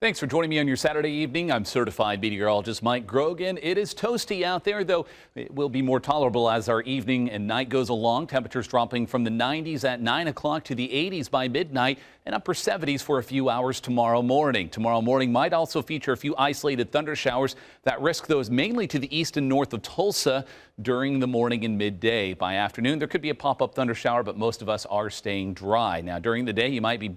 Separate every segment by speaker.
Speaker 1: Thanks for joining me on your Saturday evening. I'm certified meteorologist Mike Grogan. It is toasty out there, though it will be more tolerable as our evening and night goes along. Temperatures dropping from the 90s at 9 o'clock to the 80s by midnight and upper 70s for a few hours tomorrow morning. Tomorrow morning might also feature a few isolated thunder showers that risk those mainly to the east and north of Tulsa during the morning and midday. By afternoon, there could be a pop-up thunder shower, but most of us are staying dry. Now, during the day, you might be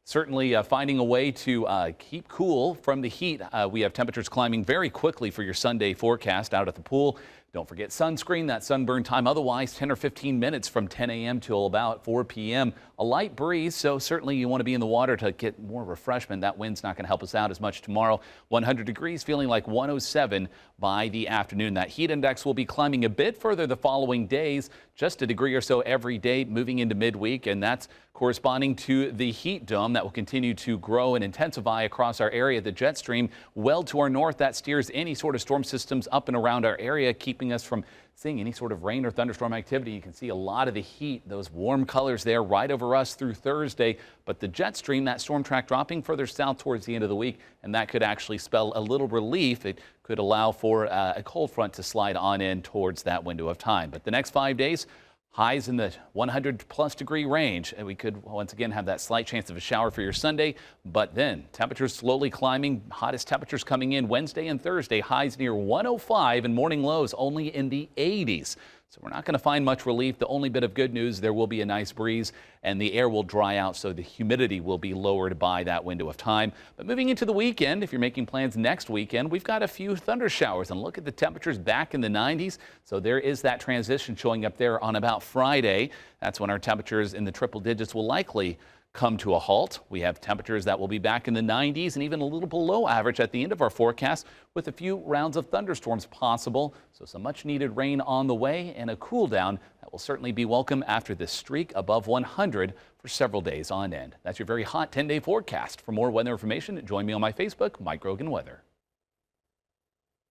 Speaker 1: certainly finding a way to keep cool from the heat. We have temperatures climbing very quickly for your Sunday forecast out at the pool. Don't forget sunscreen, that sunburn time otherwise 10 or 15 minutes from 10 a.m. till about 4 p.m. A light breeze, so certainly you want to be in the water to get more refreshment. That wind's not going to help us out as much tomorrow. 100 degrees, feeling like 107 by the afternoon. That heat index will be climbing a bit further the following days, just a degree or so every day moving into midweek, and that's corresponding to the heat dome that will continue to grow and intensify across our area. The jet stream well to our north that steers any sort of storm systems up and around our area, keeping us from seeing any sort of rain or thunderstorm activity. You can see a lot of the heat, those warm colors there right over us through Thursday. But the jet stream, that storm track dropping further south towards the end of the week, and that could actually spell a little relief. It could allow for a cold front to slide on in towards that window of time. But the next 5 days, highs in the 100+ degree range, and we could once again have that slight chance of a shower for your Sunday. But then temperatures slowly climbing, hottest temperatures coming in Wednesday and Thursday, highs near 105 and morning lows only in the 80s. So we're not going to find much relief. The only bit of good news, there will be a nice breeze and the air will dry out, so the humidity will be lowered by that window of time. But moving into the weekend, if you're making plans next weekend, we've got a few thunder showers, and look at the temperatures back in the 90s. So there is that transition showing up there on about Friday. That's when our temperatures in the triple digits will likely come to a halt. We have temperatures that will be back in the 90s and even a little below average at the end of our forecast, with a few rounds of thunderstorms possible. So some much needed rain on the way and a cool down that will certainly be welcome after this streak above 100 for several days on end. That's your very hot 10-day forecast. For more weather information, join me on my Facebook, Mike Grogan Weather.